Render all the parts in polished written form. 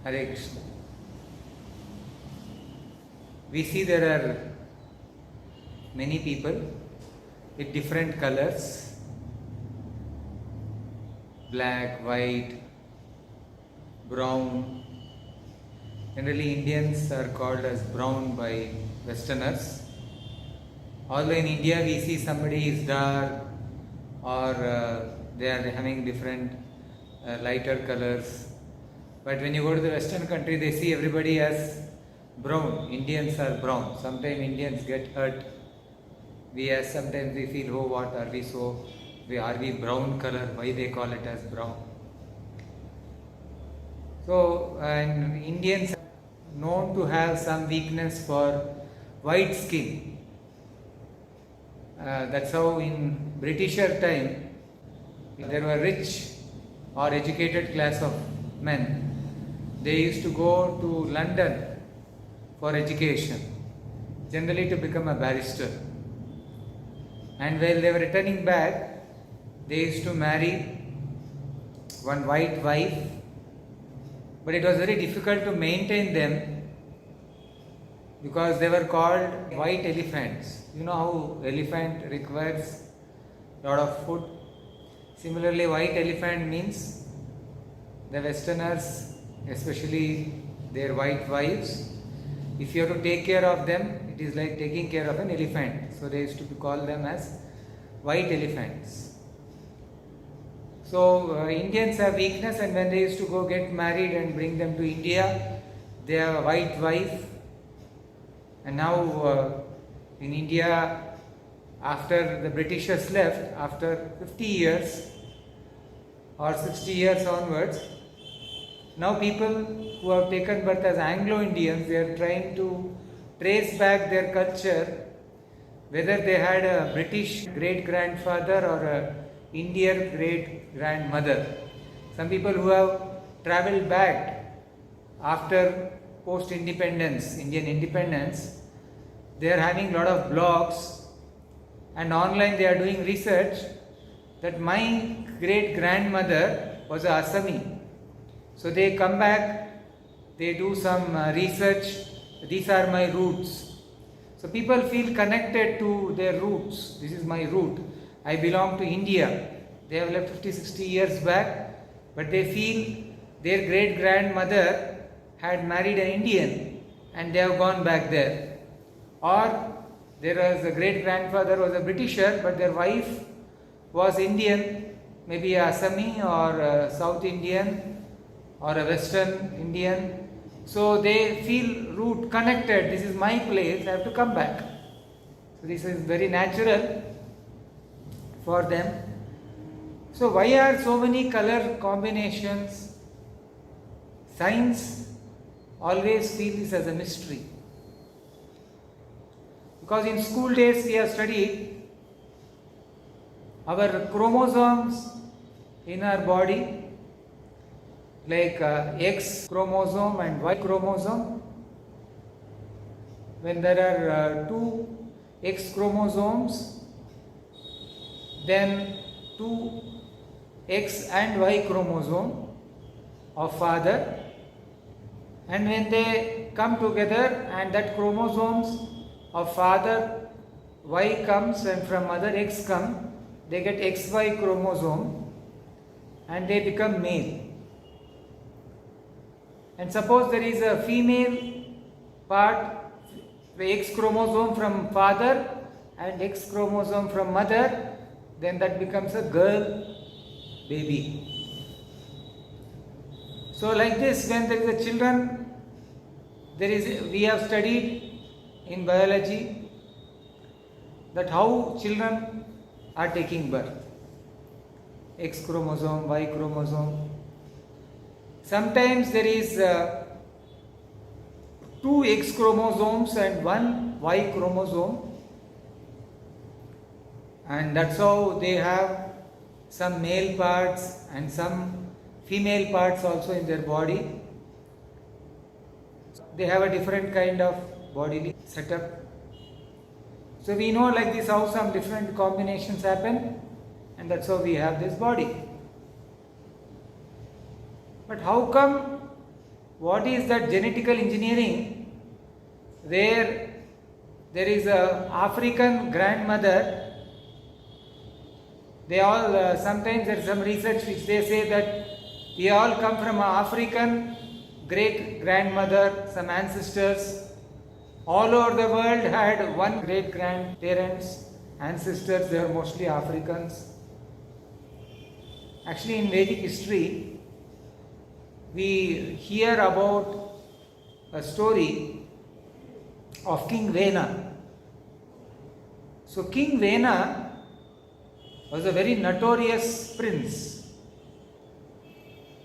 Hare Krishna. We see there are many people with different colors, black, white, brown. Generally, Indians are called as brown by Westerners. Although in India we see somebody is dark or they are having different lighter colors. But when you go to the Western country, they see everybody as brown. Indians are brown. Sometimes Indians get hurt. Sometimes we feel, oh, what are we so? Are we brown color? Why they call it as brown? So, and Indians are known to have some weakness for white skin. That's how in Britisher time there were rich or educated class of men. They used to go to London for education, generally to become a barrister. And while they were returning back, they used to marry one white wife, but it was very difficult to maintain them because they were called white elephants. You know how elephant requires a lot of food? Similarly, white elephant means the Westerners, especially their white wives, if you have to take care of them, it is like taking care of an elephant. So they used to call them as white elephants. So Indians have weakness, and when they used to go get married and bring them to India, they have a white wife. And now in India, after the Britishers left, after 50 years or 60 years onwards, now people who have taken birth as Anglo-Indians, they are trying to trace back their culture, whether they had a British great-grandfather or a Indian great-grandmother. Some people who have travelled back after post-independence, Indian independence, they are having a lot of blogs, and online they are doing research that my great-grandmother was a Assami. So they come back, they do some research, these are my roots. So people feel connected to their roots. This is my root. I belong to India. They have left 50, 60 years back, but they feel their great-grandmother had married an Indian and they have gone back there. Or there was a great-grandfather was a Britisher, but their wife was Indian, maybe a Assami or a South Indian or a Western Indian. So they feel root connected. This is my place, I have to come back. So this is very natural for them. So why are so many color combinations? Science always feels this as a mystery. Because in school days we have studied our chromosomes in our body, like X chromosome and Y chromosome. When there are two X chromosomes, then two X and Y chromosome of father, and when they come together and that chromosomes of father Y comes and from mother X come, they get XY chromosome and they become male. And suppose there is a female part, the X chromosome from father and X chromosome from mother, then that becomes a girl baby. So like this, when there is a children, we have studied in biology that how children are taking birth. X chromosome, Y chromosome. Sometimes there is two X chromosomes and one Y chromosome, and that's how they have some male parts and some female parts also in their body. They have a different kind of bodily setup. So we know like this how some different combinations happen, and that's how we have this body. But how come what is that genetical engineering, where there is a African grandmother. They all, sometimes there is some research which they say that we all come from an African great grandmother, some ancestors. All over the world had one great grandparents, ancestors, they are mostly Africans. Actually, in Vedic history, we hear about a story of King Vena. So, King Vena was a very notorious prince.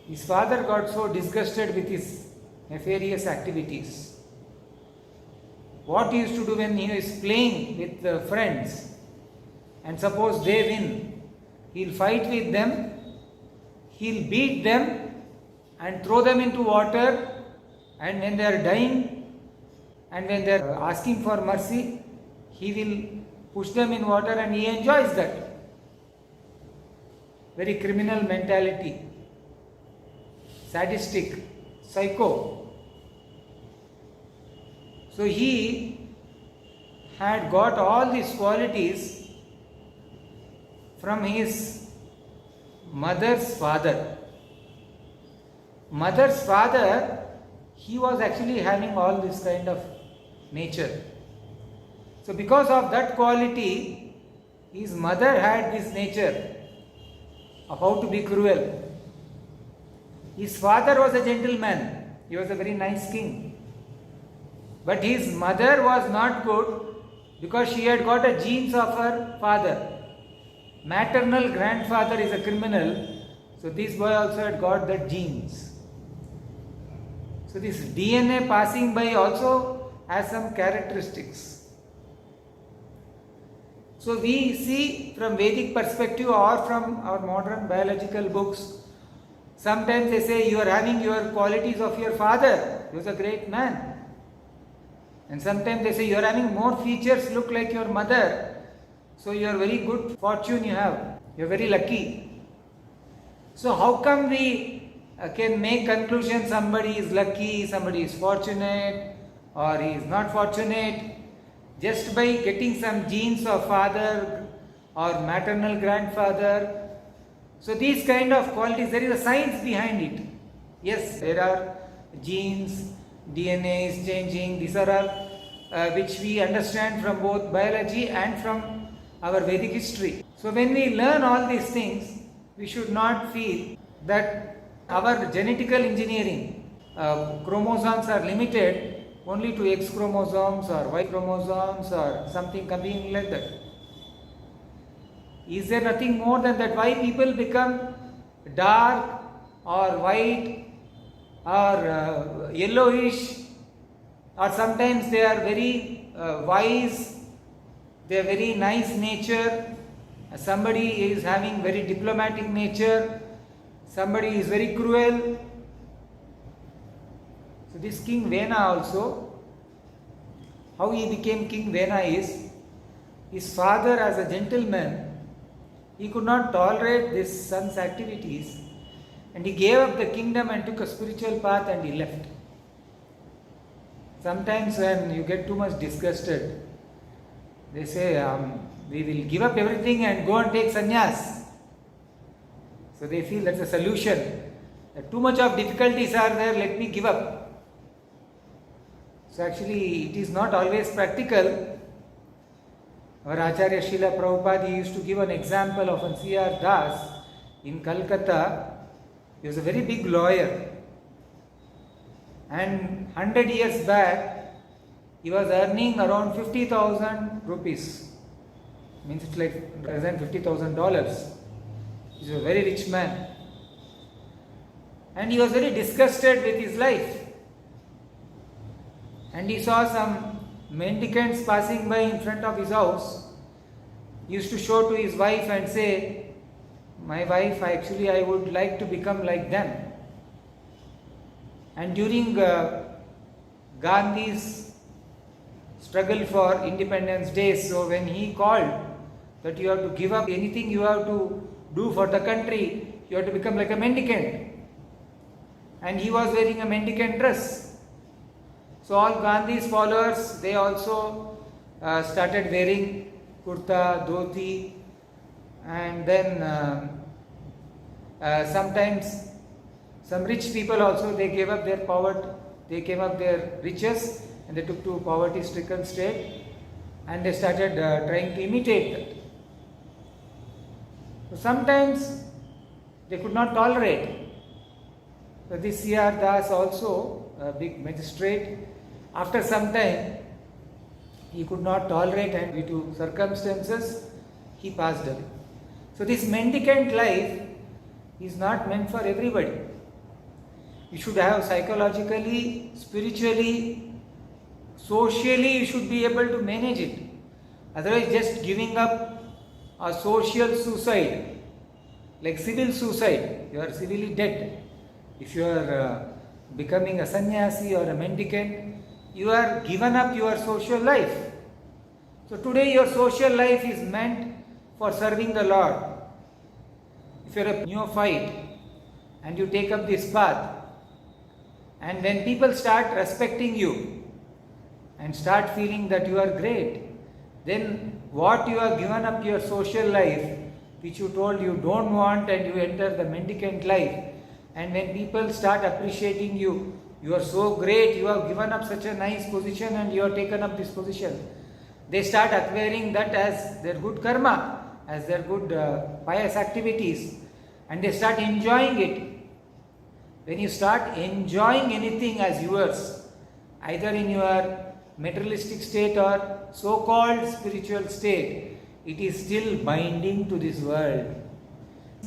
His father got so disgusted with his nefarious activities. What he used to do when he is playing with friends, and suppose they win, he'll fight with them, he'll beat them and throw them into water, and when they are dying and when they are asking for mercy, he will push them in water, and he enjoys that. Very criminal mentality, sadistic, psycho. So he had got all these qualities from his mother's father. Mother's father, he was actually having all this kind of nature. So because of that quality, his mother had this nature of how to be cruel. His father was a gentleman, he was a very nice king. But his mother was not good because she had got a genes of her father. Maternal grandfather is a criminal, so this boy also had got the genes. So this DNA passing by also has some characteristics. So we see from Vedic perspective or from our modern biological books, sometimes they say you are having your qualities of your father, he was a great man. And sometimes they say you are having more features look like your mother, so you are very good fortune you have, you are very lucky. So how come we can make conclusion somebody is lucky, somebody is fortunate or he is not fortunate? Just by getting some genes of father or maternal grandfather. So these kind of qualities, there is a science behind it. Yes, there are genes, DNA is changing, these are all which we understand from both biology and from our Vedic history. So when we learn all these things, we should not feel that our genetical engineering chromosomes are limited only to X chromosomes or Y chromosomes or something coming like that. Is there nothing more than that? Why people become dark or white or yellowish, or sometimes they are very wise, they are very nice nature, somebody is having very diplomatic nature, somebody is very cruel. So this King Vena also, how he became King Vena is, his father as a gentleman, he could not tolerate his son's activities, and he gave up the kingdom and took a spiritual path and he left. Sometimes when you get too much disgusted, they say, we will give up everything and go and take sannyas. So they feel that's a solution. That too much of difficulties are there, let me give up. So actually it is not always practical. Our Acharya Srila Prabhupada, he used to give an example of an C.R. Das in Calcutta. He was a very big lawyer, and 100 years back he was earning around 50,000 rupees. Means it's like present $50,000. He was a very rich man, and he was very disgusted with his life. And he saw some mendicants passing by in front of his house. He used to show to his wife and say, my wife, actually I would like to become like them. And during Gandhi's struggle for independence days, so when he called that you have to give up anything you have to do for the country, you have to become like a mendicant. and he was wearing a mendicant dress. So all Gandhi's followers, they also started wearing kurta, dhoti, and then sometimes some rich people also, they gave up their poverty, they gave up their riches and they took to poverty-stricken state, and they started trying to imitate that. So sometimes they could not tolerate. So this C.R. Das also, a big magistrate, after some time he could not tolerate, and due to circumstances he passed away. So this mendicant life is not meant for everybody. You should have psychologically, spiritually, socially, you should be able to manage it. Otherwise, just giving up a social suicide, like civil suicide, you are civilly dead. If you are becoming a sannyasi or a mendicant, you are given up your social life. So today your social life is meant for serving the Lord. If you are a neophyte and you take up this path, and when people start respecting you and start feeling that you are great, then what you have given up your social life, which you told you don't want, and you enter the mendicant life, and when people start appreciating you, you are so great, you have given up such a nice position and you have taken up this position, they start acquiring that as their good karma, as their good pious activities, and they start enjoying it. When you start enjoying anything as yours, either in your materialistic state or so-called spiritual state, it is still binding to this world.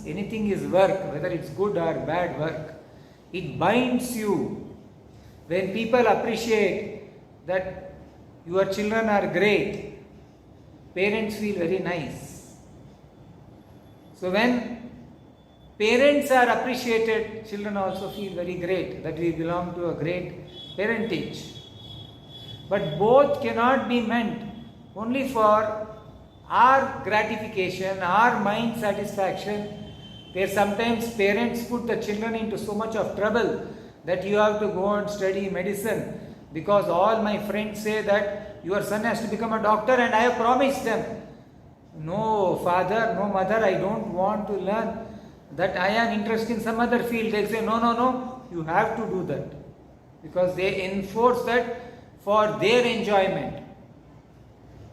Anything is work, whether it's good or bad work, it binds you. When people appreciate that your children are great, parents feel very nice. So when parents are appreciated, children also feel very great, that we belong to a great parentage. But both cannot be meant only for our gratification, our mind satisfaction, where sometimes parents put the children into so much of trouble that you have to go and study medicine, because all my friends say that your son has to become a doctor and I have promised them. No father, no mother, I don't want to learn that, I am interested in some other field. They say no, you have to do that, because they enforce that for their enjoyment.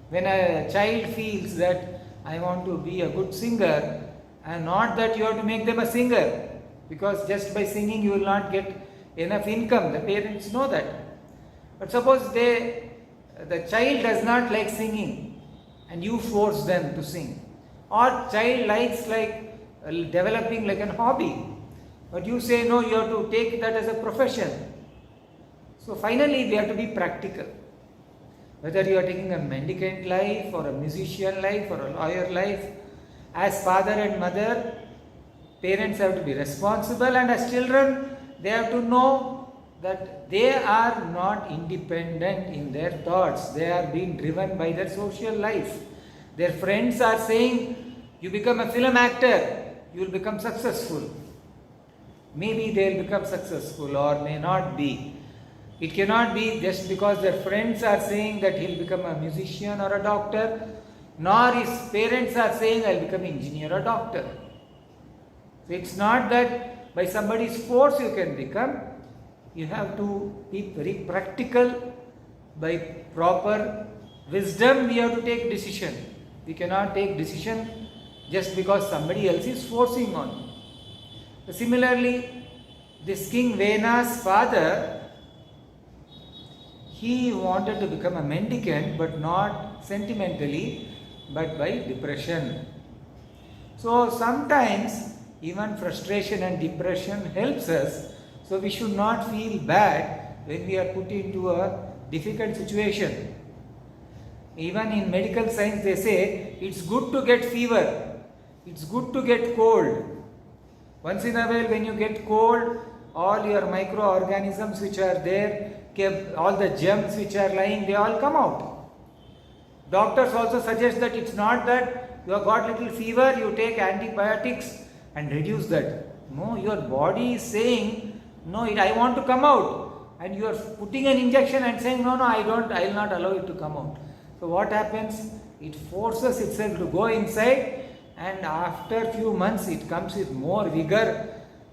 When a child feels that I want to be a good singer, and not that you have to make them a singer, because just by singing you will not get enough income, the parents know that. But suppose the child does not like singing and you force them to sing, or child likes developing like a hobby, but you say no, you have to take that as a profession. So finally we have to be practical. Whether you are taking a mendicant life or a musician life or a lawyer life, as father and mother, parents have to be responsible, and as children, they have to know that they are not independent in their thoughts. They are being driven by their social life. Their friends are saying, you become a film actor, you will become successful. Maybe they will become successful or may not be. It cannot be just because their friends are saying that he will become a musician or a doctor, nor his parents are saying I will become an engineer or doctor. So it's not that by somebody's force you can become. You have to be very practical. By proper wisdom we have to take decision. We cannot take decision just because somebody else is forcing on. Similarly, this King Vena's father, he wanted to become a mendicant, but not sentimentally, but by depression. So sometimes even frustration and depression helps us. So we should not feel bad when we are put into a difficult situation. Even in medical science they say it's good to get fever, it's good to get cold. Once in a while when you get cold, all your microorganisms which are there, all the germs which are lying, they all come out. Doctors also suggest that it's not that you have got little fever, you take antibiotics and reduce that. No, your body is saying no, I want to come out, and you are putting an injection and saying, no, I will not allow it to come out. So what happens? It forces itself to go inside, and after few months it comes with more vigor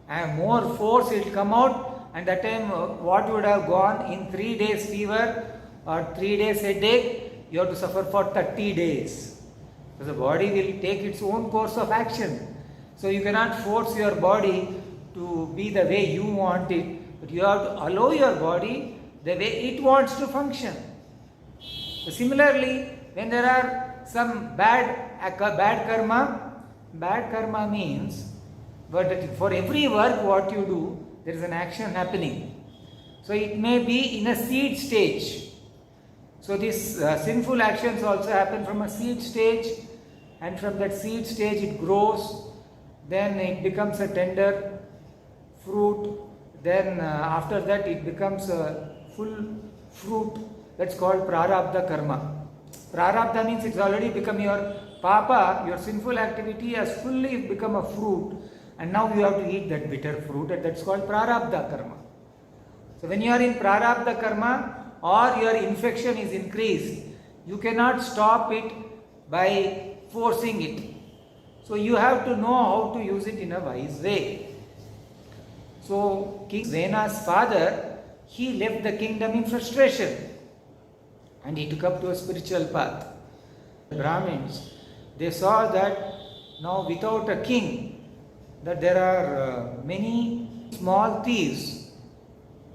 and more force, it will come out, and that time what would have gone in 3 days fever or 3 days headache, you have to suffer for 30 days. So the body will take its own course of action. So you cannot force your body to be the way you want it, but you have to allow your body the way it wants to function. So similarly, when there are some bad karma means, but for every work what you do, there is an action happening. So it may be in a seed stage. So these sinful actions also happen from a seed stage, and from that seed stage it grows, then it becomes a tender fruit, then after that it becomes a full fruit. That's called prarabdha karma. Prarabdha means it's already become your papa, your sinful activity has fully become a fruit, and now you have to eat that bitter fruit, and that's called prarabdha karma. So when you are in prarabdha karma, or your infection is increased, you cannot stop it by forcing it. So you have to know how to use it in a wise way. So King Zena's father, he left the kingdom in frustration, and he took up to a spiritual path. The Brahmins, they saw that now without a king, that there are many small thieves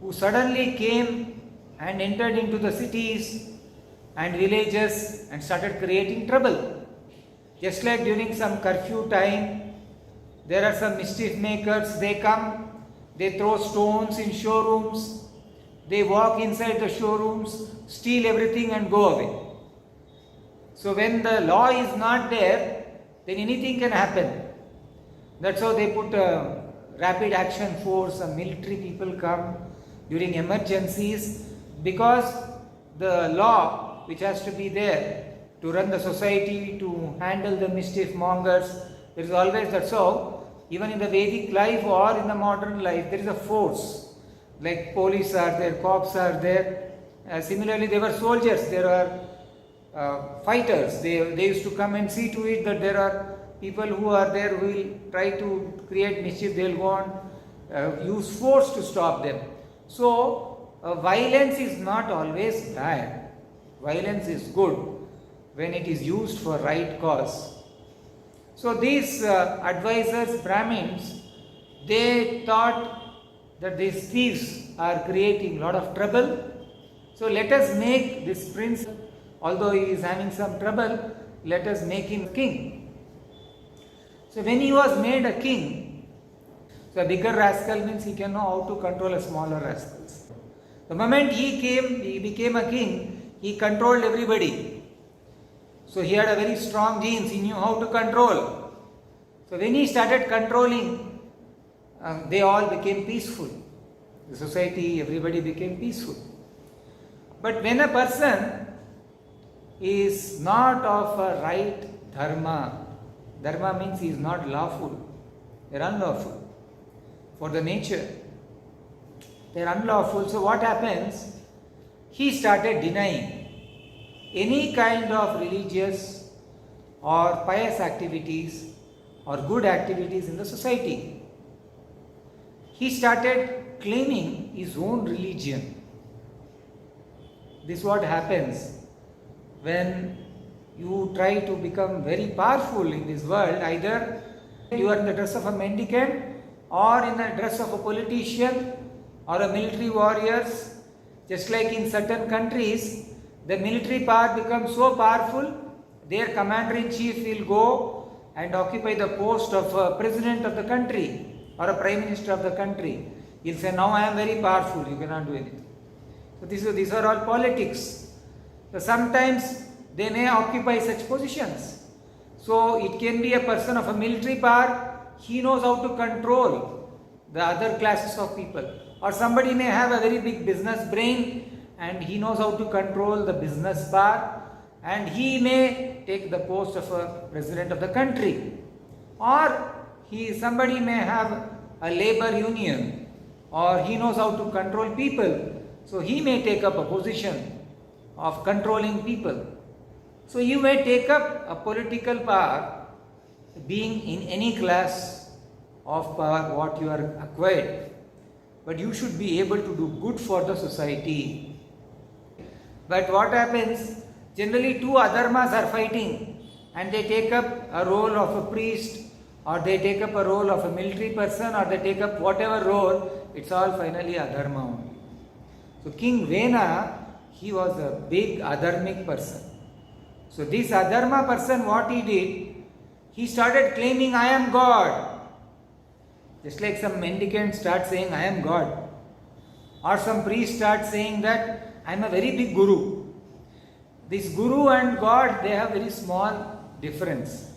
who suddenly came and entered into the cities and villages and started creating trouble. Just like during some curfew time, there are some mischief makers, they come, they throw stones in showrooms, they walk inside the showrooms, steal everything and go away. So when the law is not there, then anything can happen. That's how they put a rapid action force, some military people come during emergencies, because the law which has to be there to run the society, to handle the mischief mongers, there is always that. So even in the Vedic life or in the modern life, there is a force, like police are there, cops are there. Similarly, there were soldiers, there are fighters, they used to come and see to it that there are people who are there who will try to create mischief, they will go on use force to stop them. So violence is not always bad. Violence is good when it is used for right cause. So these advisors, Brahmins, they thought that these thieves are creating a lot of trouble. So let us make this prince, although he is having some trouble, let us make him king. So when he was made a king, so a bigger rascal means he can know how to control a smaller rascals. The moment he became a king, he controlled everybody. So he had a very strong genes, he knew how to control. So when he started controlling, they all became peaceful. The society, everybody became peaceful. But when a person is not of a right dharma, dharma means he is not lawful, they are unlawful for the nature. They are unlawful. So what happens? He started denying any kind of religious or pious activities or good activities in the society. He started claiming his own religion. This is what happens when you try to become very powerful in this world. Either you are in the dress of a mendicant or in the dress of a politician or a military warriors. Just like in certain countries, the military power becomes so powerful, their commander-in-chief will go and occupy the post of a president of the country or a prime minister of the country. He'll say, now I am very powerful, you cannot do anything. So these are all politics. So sometimes they may occupy such positions. So it can be a person of a military power, he knows how to control the other classes of people. Or somebody may have a very big business brain and he knows how to control the business power, and he may take the post of a president of the country. Or somebody may have a labor union or he knows how to control people. So he may take up a position of controlling people. So you may take up a political power, being in any class of power what you are acquired, but you should be able to do good for the society. But what happens, generally two adharmas are fighting and they take up a role of a priest, or they take up a role of a military person, or they take up whatever role, it's all finally adharma only. So King Vena, he was a big adharmic person. So this adharma person, what he did, he started claiming, I am God. Just like some mendicant starts saying, I am God. Or some priest starts saying that, I am a very big guru. This guru and God, they have very small difference.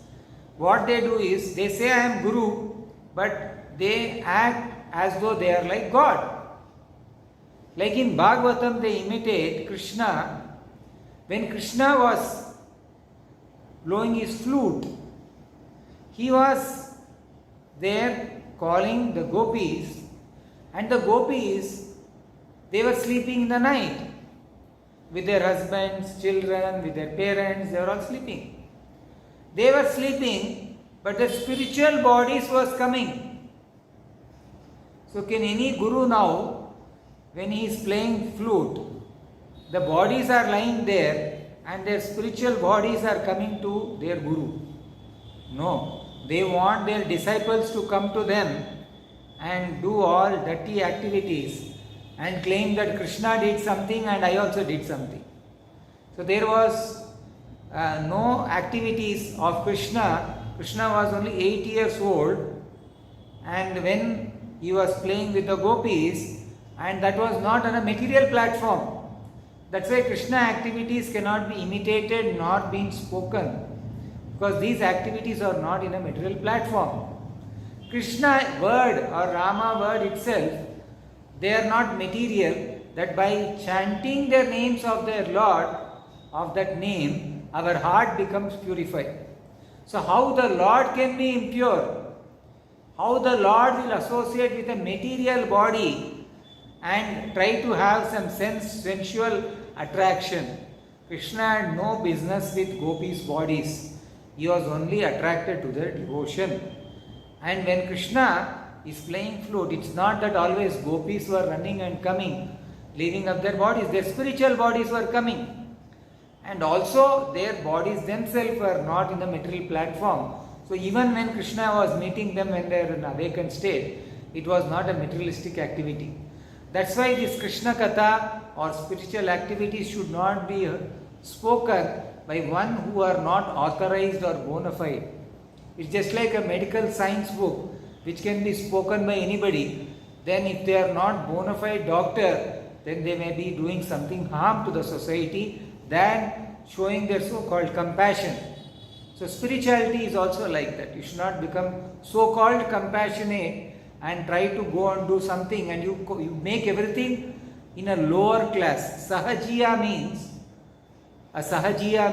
What they do is, they say I am guru, but they act as though they are like God. Like in Bhagavatam, they imitate Krishna. When Krishna was blowing his flute, he was there calling the gopis, and the gopis, they were sleeping in the night with their husbands, children, with their parents, they were all sleeping. They were sleeping, but their spiritual bodies was coming. So can any guru now, when he is playing flute, the bodies are lying there and their spiritual bodies are coming to their guru? No. They want their disciples to come to them and do all dirty activities and claim that Krishna did something and I also did something. So there was no activities of Krishna. Krishna was only 8 years old, and when he was playing with the gopis, and that was not on a material platform. That's why Krishna activities cannot be imitated nor being spoken, because these activities are not in a material platform. Krishna word or Rama word itself, they are not material, that by chanting the names of their Lord, of that name, our heart becomes purified. So how the Lord can be impure? How the Lord will associate with a material body and try to have some sensual attraction? Krishna had no business with gopis' bodies. He was only attracted to their devotion. And when Krishna is playing flute, it's not that always gopis were running and coming, leaving up their bodies. Their spiritual bodies were coming. And also their bodies themselves were not in the material platform. So even when Krishna was meeting them when they are in awakened state, it was not a materialistic activity. That's why this Krishna Katha or spiritual activities should not be spoken by one who are not authorized or bona fide. It's just like a medical science book which can be spoken by anybody. Then if they are not bona fide doctor, then they may be doing something harm to the society than showing their so-called compassion. So spirituality is also like that. You should not become so-called compassionate and try to go and do something, and you make everything in a lower class. Sahajiya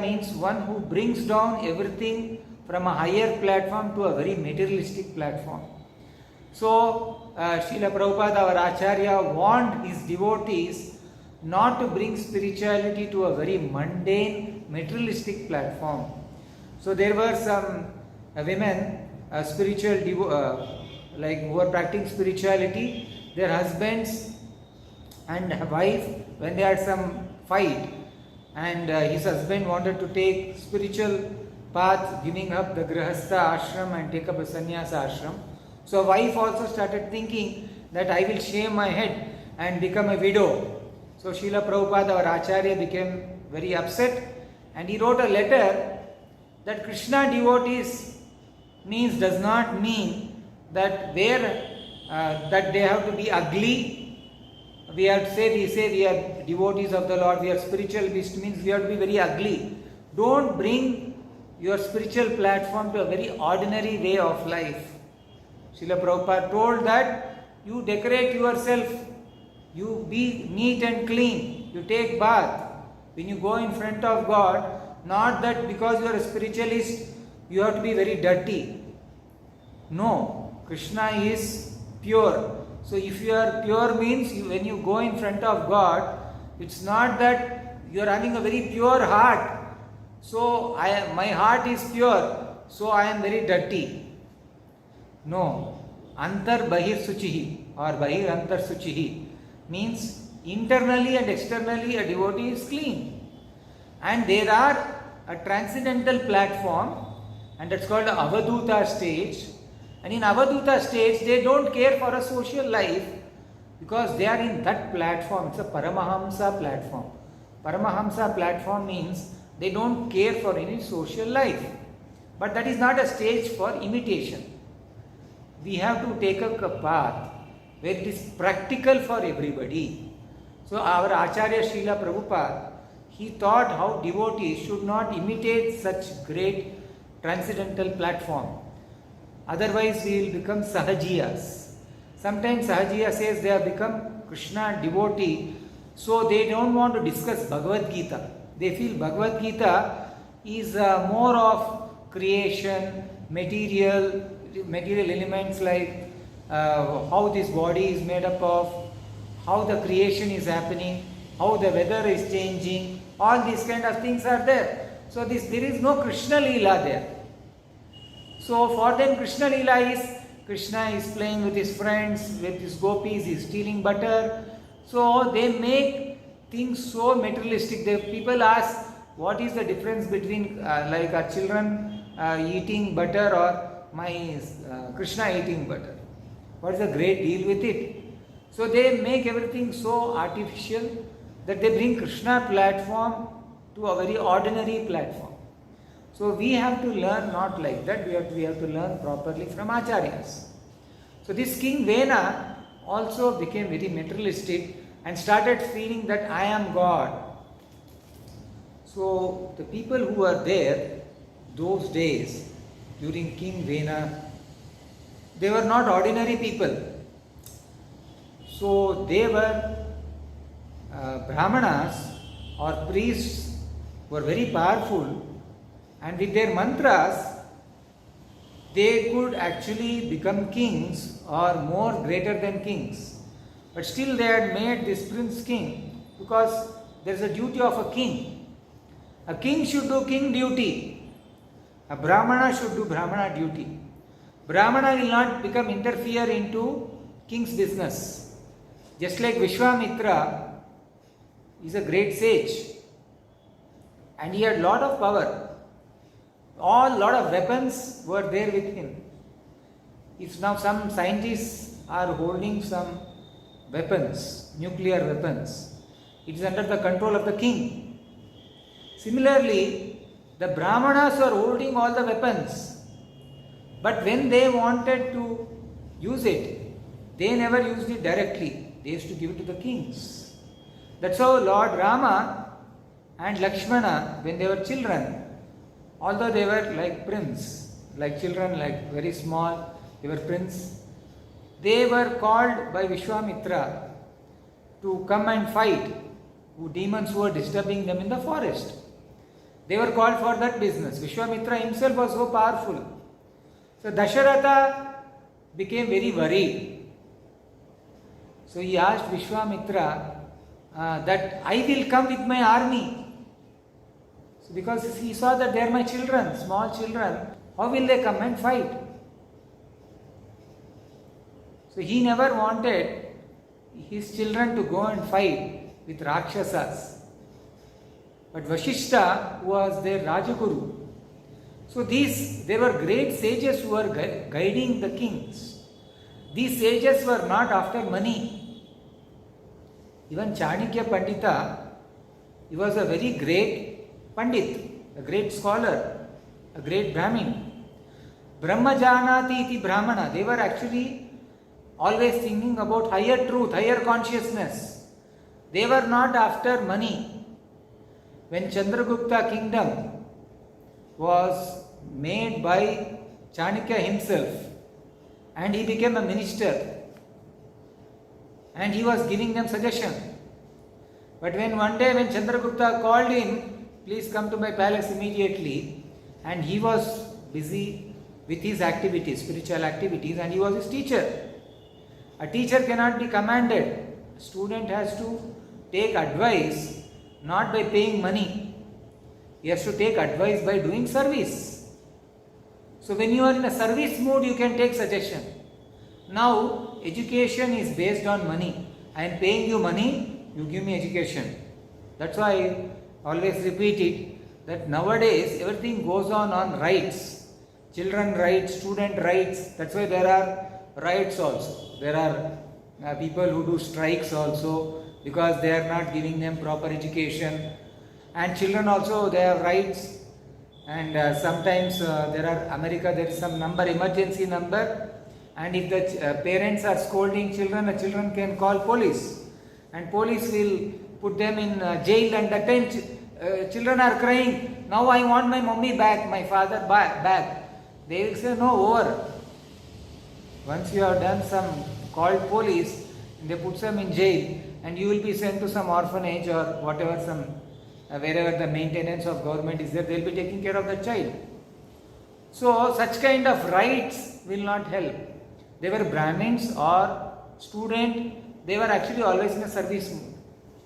means one who brings down everything from a higher platform to a very materialistic platform. So Srila Prabhupada, our Acharya, warned his devotees not to bring spirituality to a very mundane, materialistic platform. So there were some women, who were practicing spirituality. Their husbands and wife, when they had some fight, and his husband wanted to take spiritual path, giving up the grihastha ashram and take up a sannyasa ashram. So wife also started thinking that I will shave my head and become a widow. So Srila Prabhupada, our Acharya, became very upset, and he wrote a letter that Krishna devotees does not mean that that they have to be ugly. We say we are devotees of the Lord, we are spiritual beings, means we have to be very ugly. Don't bring your spiritual platform to a very ordinary way of life. Srila Prabhupada told that you decorate yourself, you be neat and clean, you take bath. When you go in front of God, not that because you are a spiritualist, you have to be very dirty. No, Krishna is pure. So if you are pure means when you go in front of God, it's not that you are having a very pure heart. So my heart is pure, so I am very dirty. No. Antar Bahir Suchihi or Bahir Antar Suchihi means internally and externally a devotee is clean. And there are a transcendental platform, and that's called the Avaduta stage. And in Avaduta stage, they don't care for a social life because they are in that platform. It's a Paramahamsa platform. Paramahamsa platform means they don't care for any social life. But that is not a stage for imitation. We have to take a path where it is practical for everybody. So our Acharya Srila Prabhupada, he thought how devotees should not imitate such great transcendental platform. Otherwise we will become Sahajiyas. Sometimes Sahajiya says they have become Krishna devotee, so they don't want to discuss Bhagavad Gita. They feel Bhagavad Gita is more of creation, material elements like how this body is made up of, how the creation is happening, how the weather is changing, all these kind of things are there. So there is no Krishna Leela there. So for them Krishna Leela is Krishna is playing with his friends, with his gopis, he is stealing butter. So they make things so materialistic. People ask what is the difference between like our children eating butter or my Krishna eating butter. What is the great deal with it? So they make everything so artificial that they bring Krishna platform to a very ordinary platform. So we have to learn not like that. We have to learn properly from Acharyas. So this King Vena also became very materialistic and started feeling that I am God. So the people who were there those days during King Vena, they were not ordinary people. So they were Brahmanas or priests were very powerful, and with their mantras they could actually become kings or more greater than kings. But still they had made this prince king because there is a duty of a king. A king should do king duty. A Brahmana should do Brahmana duty. Brahmana will not interfere into king's business. Just like Vishwamitra is a great sage and he had lot of power. Lot of weapons were there with him. If now some scientists are holding some weapons, nuclear weapons, it is under the control of the king. Similarly, the Brahmanas were holding all the weapons, but when they wanted to use it, they never used it directly. They used to give it to the kings. That's how Lord Rama and Lakshmana, when they were children, although they were like prince, like children, like very small, they were prince, they were called by Vishwamitra to come and fight demons who were disturbing them in the forest. They were called for that business. Vishwamitra himself was so powerful. So Dasharatha became very worried. So he asked Vishwamitra that I will come with my army. So because he saw that they are my children, small children, how will they come and fight? So he never wanted his children to go and fight with Rakshasas. But Vashishta was their Rajaguru. So there were great sages who were guiding the kings. These sages were not after money. Even Chanakya Pandita, he was a very great Pandit, a great scholar, a great Brahmin. Brahmajanati iti Brahmana, they were actually always thinking about higher truth, higher consciousness. They were not after money. When Chandragupta kingdom was made by Chanakya himself and he became a minister and he was giving them suggestion. But one day when Chandragupta called him, please come to my palace immediately, and he was busy with his activities, spiritual activities, and he was his teacher. A teacher cannot be commanded. A student has to take advice not by paying money. He has to take advice by doing service. So when you are in a service mood, you can take suggestion. Now, education is based on money. I am paying you money, you give me education. That's why I always repeat it, that nowadays everything goes on rights. Children rights, student rights. That's why there are riots also. There are people who do strikes also because they are not giving them proper education. And children also, they have rights. And sometimes there is some number, emergency number. And if the parents are scolding children, the children can call police. And police will put them in jail, and that time children are crying, now I want my mummy back, my father back. They will say, no, over. Once you have done some called police, they put them in jail, and you will be sent to some orphanage or whatever, some wherever the maintenance of government is there, they will be taking care of the child. So such kind of rights will not help. They were Brahmins or student, they were actually always in a service mood.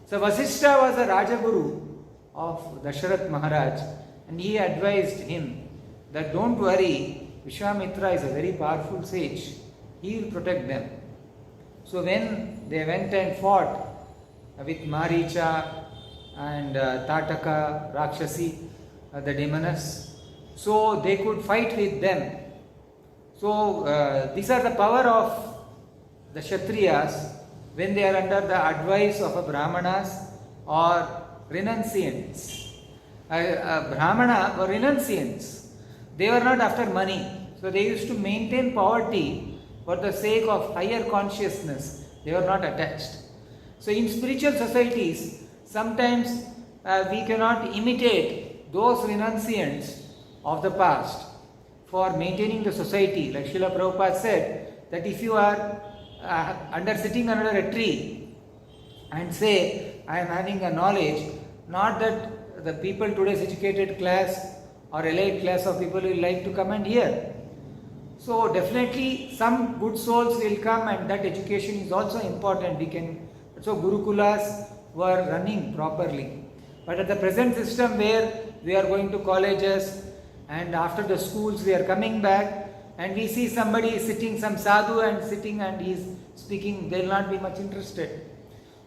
So Vasishtha was a Rajaguru of Dasharath Maharaj, and he advised him that don't worry, Vishwamitra is a very powerful sage, he will protect them. So when they went and fought with Maricha and Tataka, Rakshasi, the demoness, so they could fight with them. So these are the power of the Kshatriyas when they are under the advice of a Brahmanas or renunciants. Brahmana or renunciants, they were not after money. So they used to maintain poverty for the sake of higher consciousness. They were not attached. So in spiritual societies, sometimes we cannot imitate those renunciants of the past for maintaining the society. Like Srila Prabhupada said, that if you are sitting under a tree and say, I am having a knowledge, not that the people today's educated class or elite class of people will like to come and hear. So definitely some good souls will come, and that education is also important. So Gurukulas were running properly. But at the present system where we are going to colleges and after the schools we are coming back and we see somebody sitting, some sadhu and sitting and he is speaking, they will not be much interested.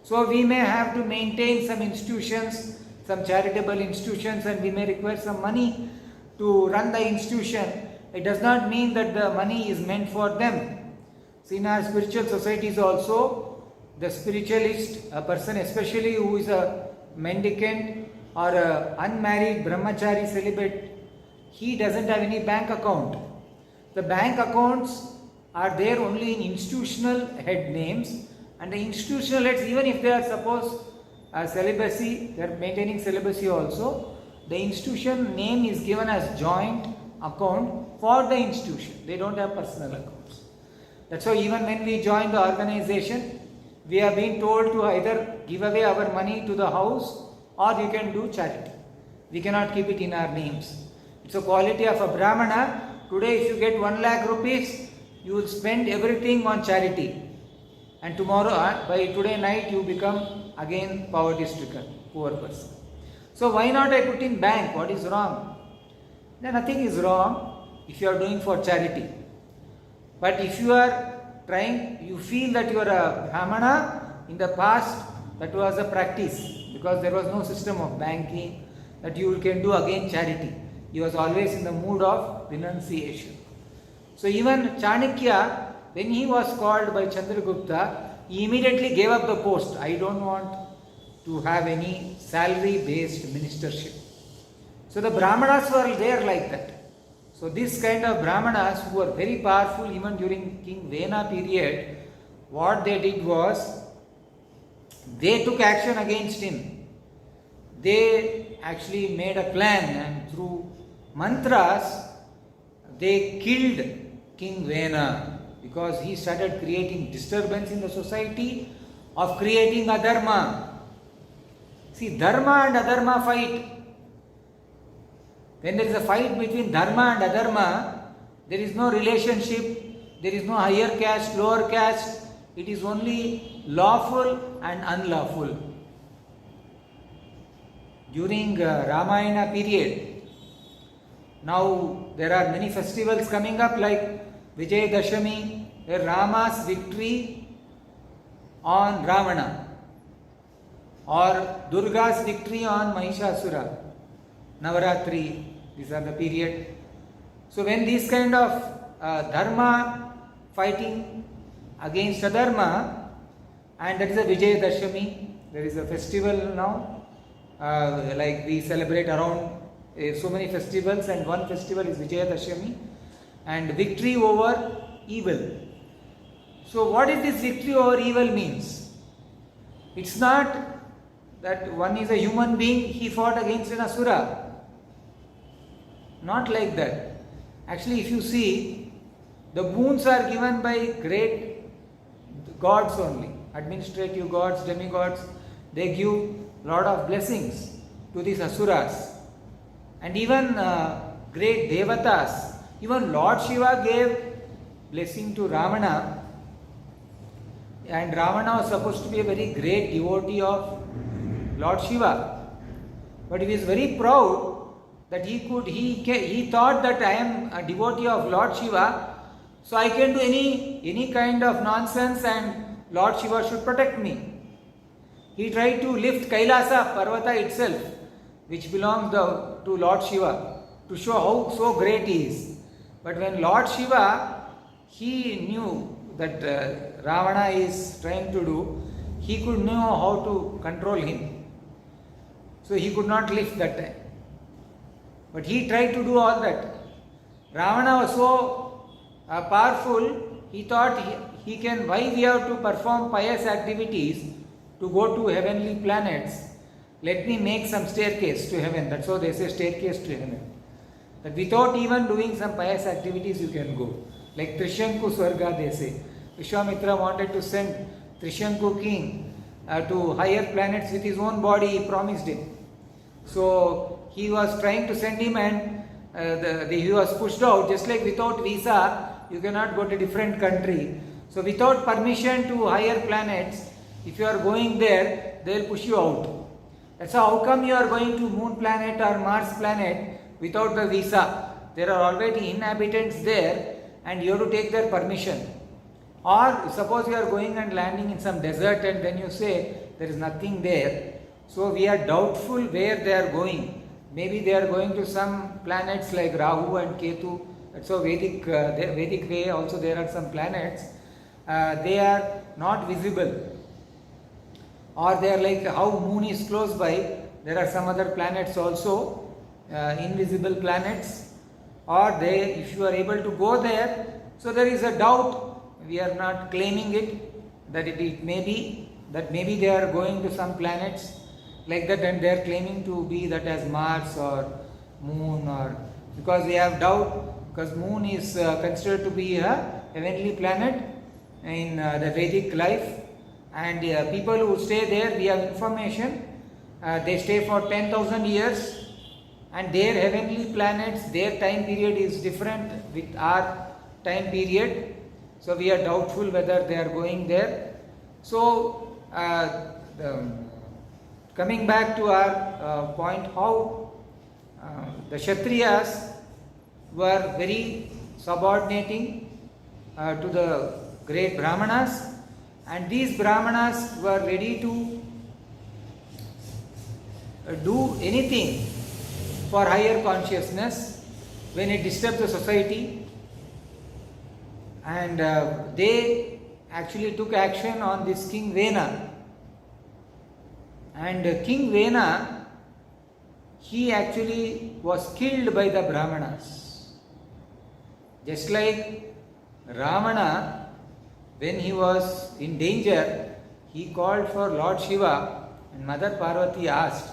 So we may have to maintain some institutions, some charitable institutions, and we may require some money to run the institution. It does not mean that the money is meant for them. See, in our spiritual societies also, the spiritualist, a person especially who is a mendicant or a unmarried brahmachari celibate, he doesn't have any bank account. The bank accounts are there only in institutional head names, and the institutional heads, even if they are supposed celibacy, they are maintaining celibacy also, the institution name is given as joint account for the institution. They don't have personal accounts. That's why even when we join the organization, we are being told to either give away our money to the house or you can do charity. We cannot keep it in our names. It's a quality of a Brahmana. Today if you get 1 lakh rupees, you will spend everything on charity. And tomorrow, by today night, you become again poverty stricken, poor person. So why not I put in bank? What is wrong? Then nothing is wrong if you are doing for charity. But if you are trying, you feel that you are a Brahmana, in the past that was a practice because there was no system of banking, that you can do again charity. He was always in the mood of renunciation. So even Chanakya, when he was called by Chandragupta, he immediately gave up the post. I don't want to have any salary-based ministership. So the Brahmanas were there like that. So this kind of Brahmanas who were very powerful even during King Vena period, what they did was, they took action against him. They actually made a plan and through mantras, they killed King Vena because he started creating disturbance in the society of creating adharma. See, dharma and adharma fight. When there is a fight between dharma and adharma, there is no relationship, there is no higher caste, lower caste. it is only lawful and unlawful. During Ramayana period, now there are many festivals coming up like Vijayadashami, where Rama's victory on Ravana, or Durga's victory on Mahishasura, Navaratri, these are the period. So when these kind of dharma fighting against adharma, and that is a Vijayadashami, there is a festival now, like we celebrate around so many festivals, and one festival is Vijayadashami, and victory over evil. So what is this victory over evil means? It's not that one is a human being, he fought against an asura. Not like that. Actually, if you see, the boons are given by great gods only, administrative gods, demigods. They give lot of blessings to these asuras. And even great devatas, even Lord Shiva gave blessing to Ravana, and Ravana was supposed to be a very great devotee of Lord Shiva. But he was very proud that he thought that I am a devotee of Lord Shiva, so I can do any kind of nonsense and Lord Shiva should protect me. He tried to lift Kailasa Parvata itself, which belongs to Lord Shiva, to show how so great he is. But when Lord Shiva, he knew that Ravana is trying to do, he could know how to control him. So he could not lift that time. But he tried to do all that. Ravana was so powerful, he thought he can, why we have to perform pious activities to go to heavenly planets? Let me make some staircase to heaven. That's how they say, staircase to heaven. That without even doing some pious activities you can go. Like Trishanku Swarga they say. Vishwamitra wanted to send Trishanku king to higher planets with his own body, he promised him. So he was trying to send him, and he was pushed out. Just like without visa you cannot go to different country. So without permission to higher planets, if you are going there, they will push you out. That's how come you are going to moon planet or Mars planet without the visa? There are already inhabitants there and you have to take their permission. Or suppose you are going and landing in some desert and then you say there is nothing there. So we are doubtful where they are going. Maybe they are going to some planets like Rahu and Ketu. That's how Vedic way also there are some planets. They are not visible. Or they are like how moon is close by, there are some other planets also, invisible planets. Or if you are able to go there, so there is a doubt. We are not claiming it, that it may be, that maybe they are going to some planets like that and they are claiming to be that as Mars or moon, or because they have doubt, because moon is considered to be a heavenly planet in the Vedic life. And people who stay there, we have information, they stay for 10,000 years, and their heavenly planets, their time period is different with our time period. So we are doubtful whether they are going there. So coming back to our point, how the Kshatriyas were very subordinating to the great Brahmanas, and these Brahmanas were ready to do anything for higher consciousness when it disturbs the society. And they actually took action on this King Vena. And King Vena, he actually was killed by the Brahmanas. Just like Ravana, when he was in danger, he called for Lord Shiva, and Mother Parvati asked,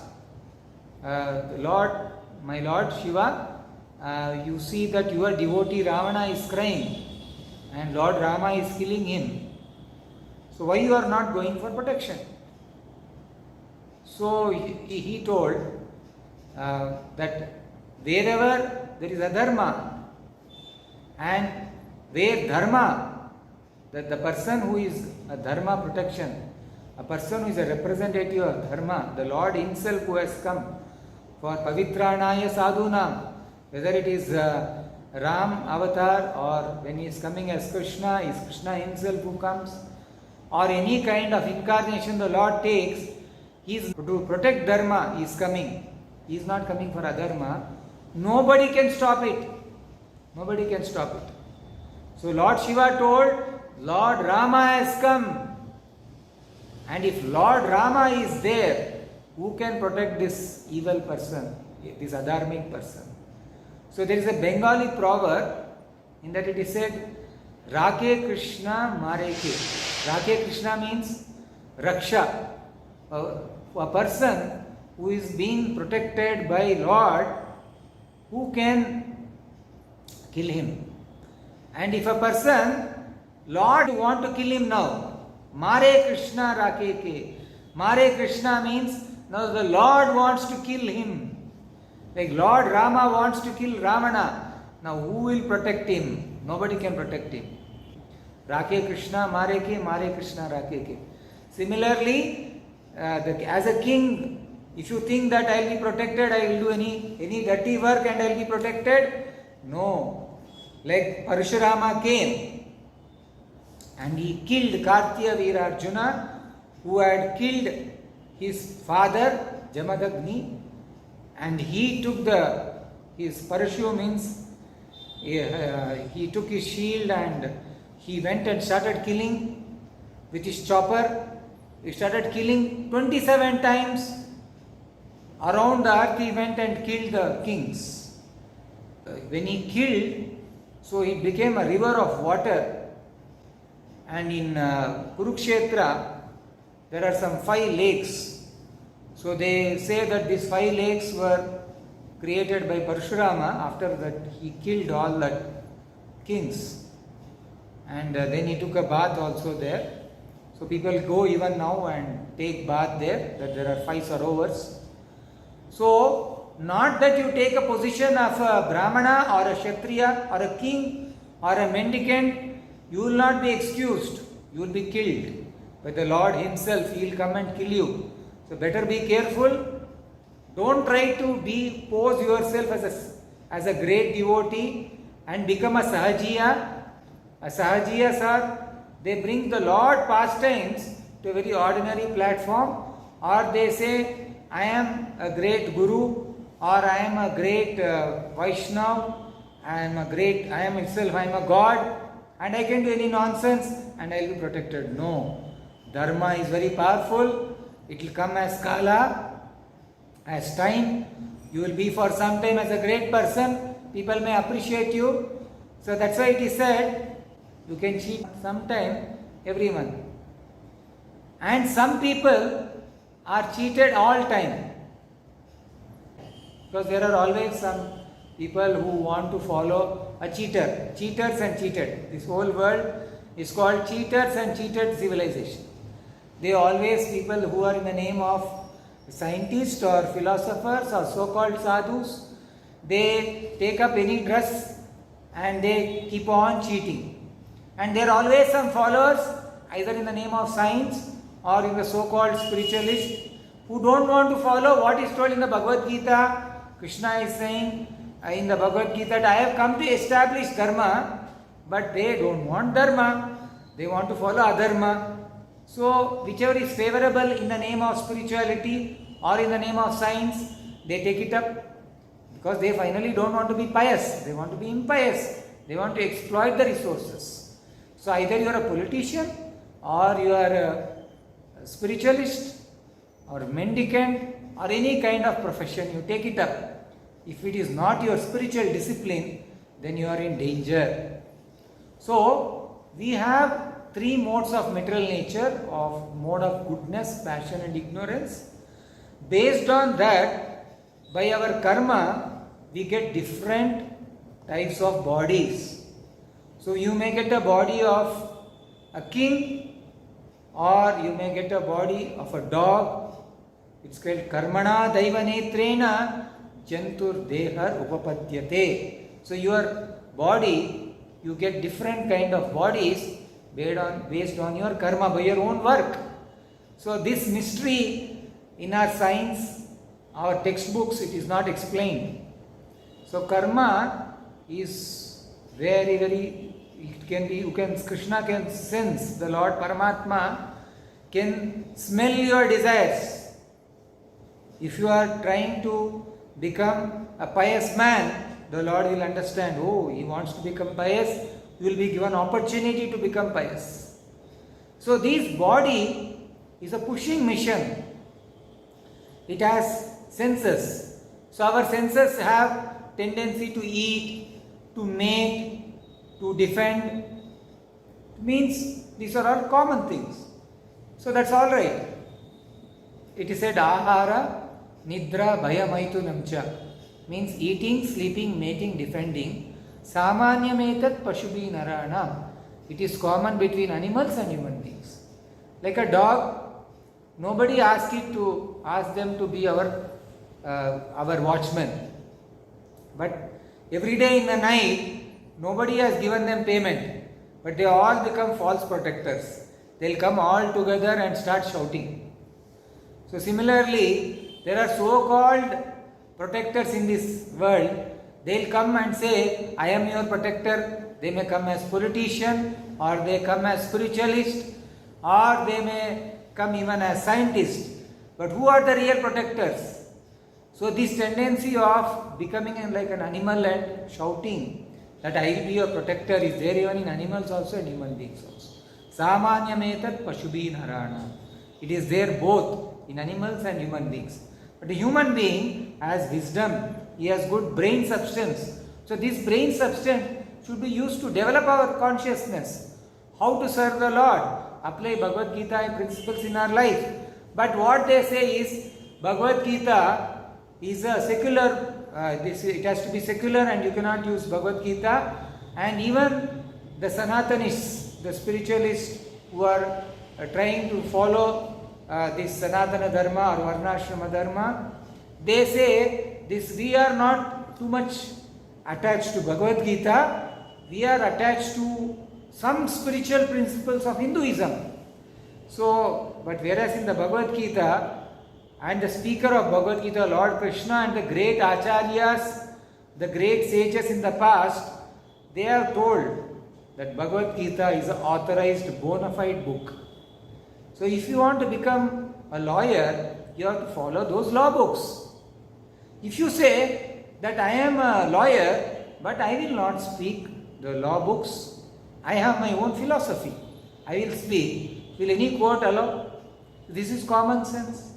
my Lord Shiva, you see that your devotee Ravana is crying and Lord Rama is killing him. So why you are not going for protection? So he told that wherever there is adharma and where dharma that the person who is a dharma protection, a person who is a representative of dharma, the Lord himself who has come for pavitranaya sadhunam, whether it is Ram avatar or when he is coming as Krishna, is Krishna himself who comes, or any kind of incarnation the Lord takes, he is to protect dharma, he is coming. He is not coming for adharma. Nobody can stop it. Nobody can stop it. So Lord Shiva told, Lord Rama has come. And if Lord Rama is there, who can protect this evil person, this adharmic person? So there is a Bengali proverb in that it is said, Rake Krishna Mareke. Rake Krishna means Raksha. A person who is being protected by Lord, who can kill him? And if a person, Lord want to kill him now, Mare Krishna Rakeke. Mare Krishna means now the Lord wants to kill him. Like Lord Rama wants to kill Ravana. Now who will protect him? Nobody can protect him. Rake Krishna Mareke, Mare Krishna Rakeke. Similarly, as a king, if you think that I will be protected, I will do any dirty work and I will be protected. No. Like Parashurama came and he killed Kartiya Veera Arjuna, who had killed his father Jamadagni, and he took his Parashu means he took his shield and he went and started killing with his chopper. He started killing 27 times around the earth. He went and killed the kings. When he killed, so it became a river of water. And in Kurukshetra, there are some 5 lakes. So they say that these 5 lakes were created by Parashurama after that he killed all the kings. And then he took a bath also there. So people go even now and take bath there, that there are 5 sarovars. So, not that you take a position of a Brahmana or a Kshatriya or a king or a mendicant, you will not be excused, you will be killed. But the Lord himself, he will come and kill you. So better be careful. Don't try to pose yourself as a great devotee and become a Sahajiya. A Sahajiya, sir, they bring the Lord pastimes to a very ordinary platform, or they say, I am a great Guru, or I am a great Vaishnav, I am a God, and I can do any nonsense and I will be protected. No. Dharma is very powerful. It will come as kala, as time. You will be for some time as a great person. People may appreciate you. So that's why it is said, you can cheat sometime every month. And some people are cheated all time. Because there are always some people who want to follow a cheater. Cheaters and cheated. This whole world is called cheaters and cheated civilization. They always people who are in the name of scientists or philosophers or so-called sadhus, they take up any dress and they keep on cheating. And there are always some followers, either in the name of science or in the so-called spiritualists, who don't want to follow what is told in the Bhagavad Gita. Krishna is saying in the Bhagavad Gita that I have come to establish dharma, but they don't want dharma, they want to follow adharma. So whichever is favorable in the name of spirituality or in the name of science, they take it up, because they finally don't want to be pious, they want to be impious, they want to exploit the resources. So either you are a politician or you are a spiritualist or mendicant or any kind of profession, you take it up. If it is not your spiritual discipline, then you are in danger. So we have 3 modes of material nature, of mode of goodness, passion and ignorance. Based on that, by our karma, we get different types of bodies. So you may get a body of a king, or you may get a body of a dog. It's called karmana daiva netrena jantur dehar upapadyate. So your body, you get different kind of bodies based on your karma, by your own work. So this mystery in our science, our textbooks, it is not explained. So karma is very, very, it can be, Krishna can sense, the Lord Paramatma can smell your desires. If you are trying to become a pious man, the Lord will understand, oh, he wants to become pious, you will be given opportunity to become pious. So this body is a pushing machine. It has senses. So our senses have tendency to eat, to mate, to defend. Means these are all common things. So that's all right. It is said ahara, nidra, bhaya, maitunamcha. Means eating, sleeping, mating, defending. Samanyametat pashubhi naranam. It is common between animals and human beings. Like a dog, nobody ask them to be our watchman. But every day in the night, nobody has given them payment. But they all become false protectors. They'll come all together and start shouting. So similarly, there are so-called protectors in this world. They'll come and say, I am your protector. They may come as politician, or they come as spiritualist, or they may come even as scientists. But who are the real protectors? So this tendency of becoming like an animal and shouting that I will be your protector is there even in animals also and human beings also. Samanyametat pashubhi narana. It is there both in animals and human beings. But a human being has wisdom, he has good brain substance. So this brain substance should be used to develop our consciousness. How to serve the Lord, apply Bhagavad Gita principles in our life. But what they say is Bhagavad Gita is a secular, it has to be secular and you cannot use Bhagavad Gita. And even the Sanatanists, the spiritualists who are trying to follow this Sanatana Dharma or Varnashrama Dharma, they say this, we are not too much attached to Bhagavad Gita, we are attached to some spiritual principles of Hinduism. So, but whereas in the Bhagavad Gita, and the speaker of Bhagavad Gita, Lord Krishna, and the great acharyas, the great sages in the past, they have told that Bhagavad Gita is an authorized bona fide book. So if you want to become a lawyer, you have to follow those law books. If you say that I am a lawyer, but I will not speak the law books, I have my own philosophy, I will speak, will any court allow? This is common sense.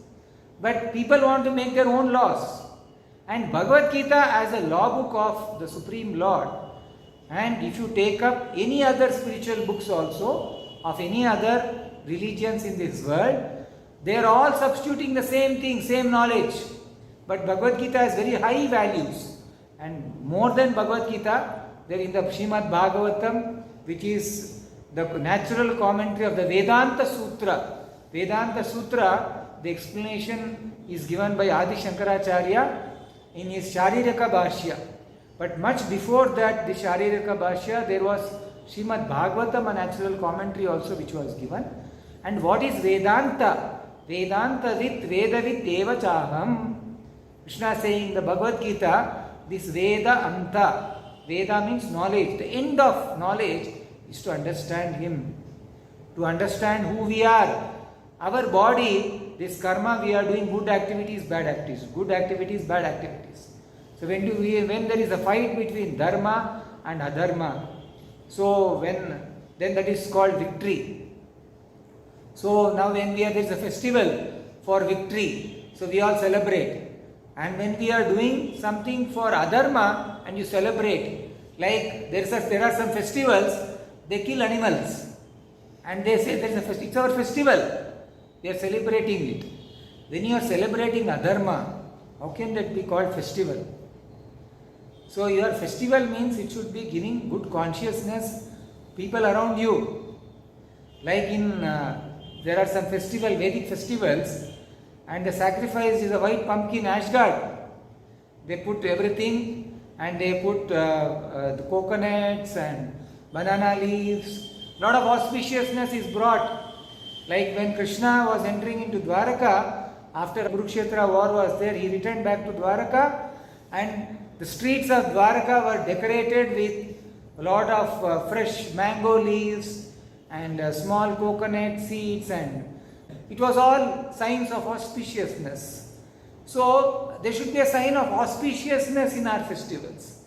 But people want to make their own laws. And Bhagavad Gita as a law book of the Supreme Lord. And if you take up any other spiritual books also, of any other religions in this world, they are all substituting the same thing, same knowledge. But Bhagavad Gita has very high values. And more than Bhagavad Gita, there in the Srimad Bhagavatam, which is the natural commentary of the Vedanta Sutra. Vedanta Sutra, the explanation is given by Adi Shankaracharya in his Shariraka Bhashya. But much before that, the Shariraka Bhashya, there was Srimad Bhagavatam, a natural commentary also which was given. And what is Vedanta? Vedanta vit Vedavit eva chaham. Krishna saying in the Bhagavad Gita, this Veda Anta. Veda means knowledge. The end of knowledge is to understand Him. To understand who we are. Our body, this karma, we are doing good activities, bad activities. Good activities, bad activities. So when there is a fight between dharma and adharma, so then that is called victory. So now when there is a festival for victory, so we all celebrate. And when we are doing something for adharma and you celebrate, like there are some festivals, they kill animals. And they say it's our festival. They are celebrating it. When you are celebrating adharma, how can that be called festival? So your festival means it should be giving good consciousness people around you. Like there are some Vedic festivals, and the sacrifice is a white pumpkin ash god. They put everything and they put the coconuts and banana leaves, lot of auspiciousness is brought. Like when Krishna was entering into Dwaraka, after Kurukshetra war was there, he returned back to Dwaraka, and the streets of Dwaraka were decorated with a lot of fresh mango leaves and small coconut seeds, and it was all signs of auspiciousness. So there should be a sign of auspiciousness in our festivals.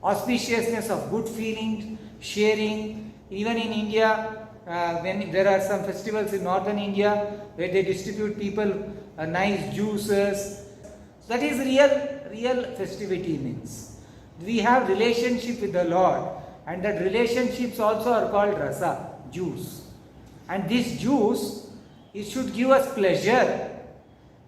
Auspiciousness of good feeling, sharing. Even in India, when there are some festivals in northern India where they distribute people nice juices. That is real festivity means. We have relationship with the Lord, and that relationships also are called rasa, juice. And this juice, it should give us pleasure,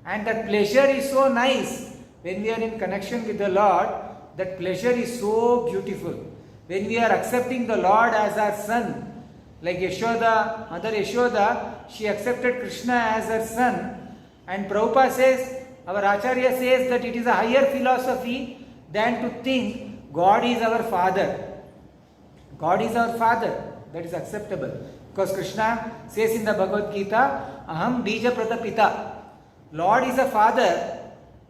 and that pleasure is so nice when we are in connection with the Lord. That pleasure is so beautiful. When we are accepting the Lord as our son, like Yashoda, Mother Yashoda, she accepted Krishna as her son. And Prabhupada says, our Acharya says that it is a higher philosophy than to think God is our father. God is our father. That is acceptable. Because Krishna says in the Bhagavad Gita, Aham Bija Pratapita. Lord is a father,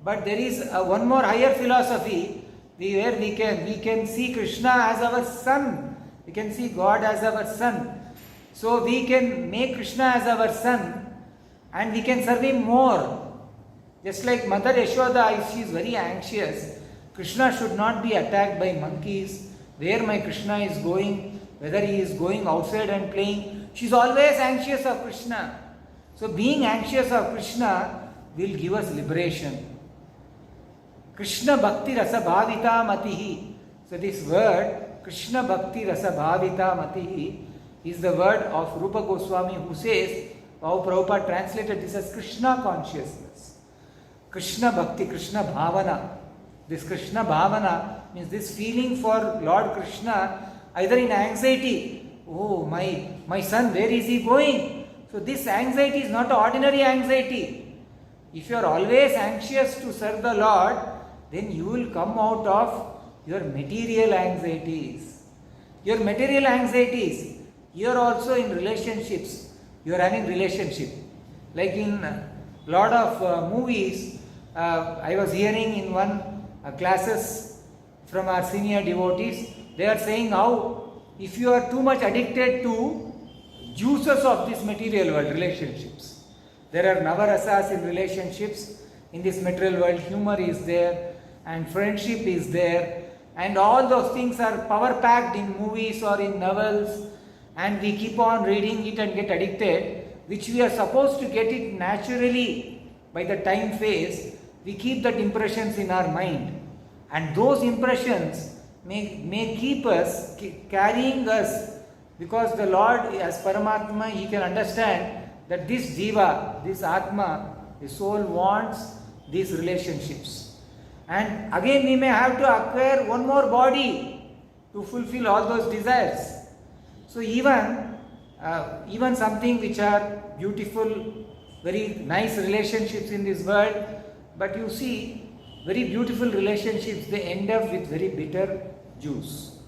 but there is one more higher philosophy where we can see Krishna as our son. We can see God as our son. So we can make Krishna as our son, and we can serve him more. Just like Mother Yashoda, if she is very anxious, Krishna should not be attacked by monkeys. Where my Krishna is going, whether he is going outside and playing, she is always anxious of Krishna. So being anxious of Krishna will give us liberation. Krishna Bhakti Rasa Bhavita Matihi. So this word, Krishna Bhakti Rasa Bhavita Matihi, is the word of Rupa Goswami, who says, how Prabhupada translated this as Krishna consciousness. Krishna Bhakti, Krishna Bhavana. This Krishna Bhavana means this feeling for Lord Krishna, either in anxiety, oh my son, where is he going? So this anxiety is not an ordinary anxiety. If you are always anxious to serve the Lord, then you will come out of your material anxieties. Your material anxieties, here also in relationships, you are having relationship. Like in a lot of movies, I was hearing in one classes from our senior devotees, they are saying how if you are too much addicted to juices of this material world, relationships. There are navarasas in relationships. In this material world, humor is there and friendship is there, and all those things are power packed in movies or in novels, and we keep on reading it and get addicted, which we are supposed to get it naturally by the time phase. We keep that impressions in our mind, and those impressions may keep us carrying us, because the Lord as Paramatma, he can understand that this Jiva, this Atma, the soul wants these relationships, and again we may have to acquire one more body to fulfill all those desires. So even something which are beautiful, very nice relationships in this world, but you see very beautiful relationships, they end up with very bitter juice.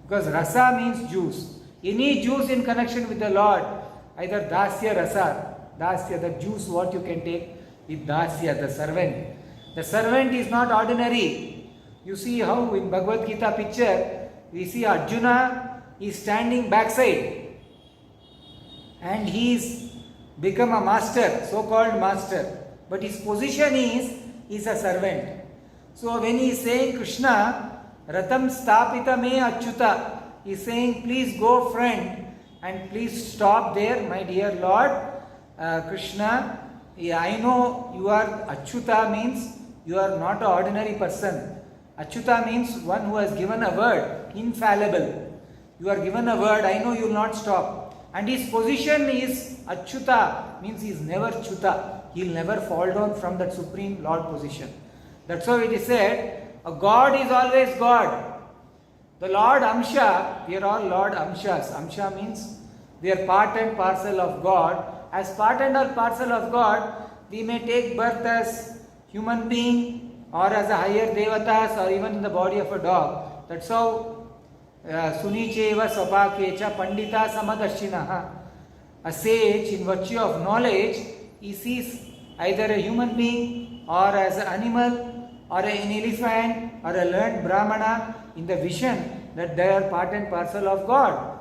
Because rasa means juice. Any juice in connection with the Lord, either dasya rasa, dasya, the juice what you can take with dasya, the servant. The servant is not ordinary. You see how in Bhagavad Gita picture, we see Arjuna is standing backside, and he is become a master, so-called master, but his position is a servant. So when he is saying Krishna, Ratam Stapita Me Achyuta, he is saying, please go friend and please stop there, my dear Lord Krishna. I know you are Achyuta, means you are not an ordinary person. Achyuta means one who has given a word, infallible. You are given a word, I know you will not stop. And his position is Achyuta, means he is never Chuta. He will never fall down from that Supreme Lord position. That's why it is said, a God is always God. The Lord Amsha, we are all Lord Amshas. Amsha means we are part and parcel of God. As part and parcel of God, we may take birth as human being or as a higher devatas or even in the body of a dog. That's how Sunicheva Swapakecha Pandita Samadarshinaha. A sage, in virtue of knowledge, he sees either a human being or as an animal or an elephant or a learned Brahmana in the vision that they are part and parcel of God.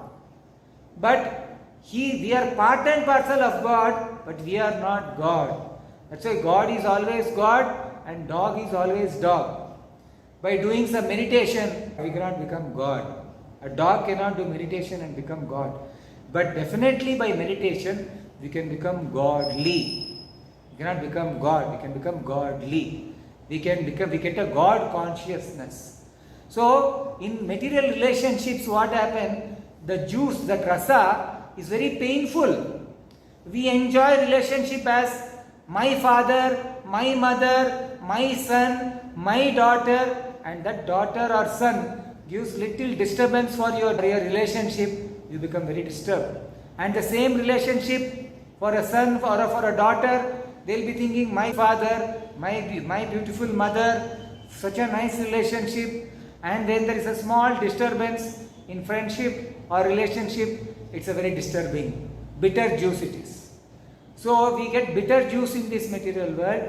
But we are part and parcel of God, but we are not God. That's why God is always God and dog is always dog. By doing some meditation, we cannot become God. A dog cannot do meditation and become God. But definitely by meditation, we can become godly. We cannot become God, we can become godly. We get a God consciousness. So, in material relationships, what happens? The juice, the rasa, is very painful. We enjoy relationship as my father, my mother, my son, my daughter, and that daughter or son gives little disturbance for your relationship. You become very disturbed. And the same relationship for a son or for a daughter, they'll be thinking my father, my beautiful mother, such a nice relationship, and then there is a small disturbance in friendship or relationship. It's a very disturbing, bitter juice it is. So we get bitter juice in this material world,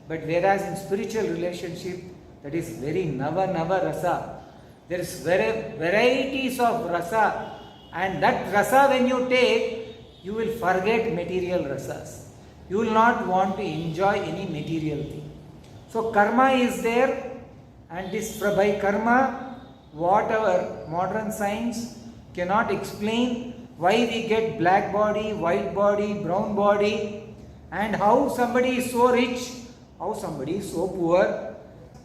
but whereas in spiritual relationship, that is very nava rasa. There is varieties of rasa. And that rasa when you take, you will forget material rasas. You will not want to enjoy any material thing. So karma is there, and this by karma, what our modern science cannot explain, why we get black body, white body, brown body, and how somebody is so rich, how somebody is so poor,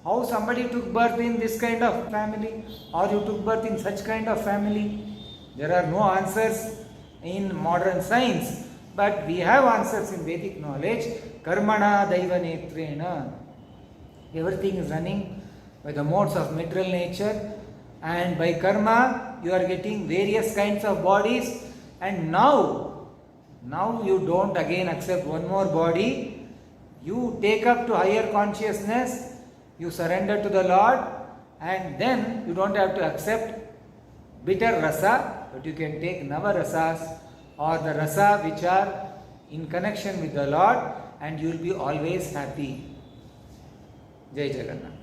how somebody took birth in this kind of family, or you took birth in such kind of family. There are no answers in modern science, but we have answers in Vedic knowledge. Karmana daiva netrena. Everything is running by the modes of material nature, and by karma you are getting various kinds of bodies, and now you don't again accept one more body. You take up to higher consciousness, you surrender to the Lord, and then you don't have to accept bitter rasa, but you can take nava rasas or the rasa which are in connection with the Lord, and you will be always happy. Jai Jagannath.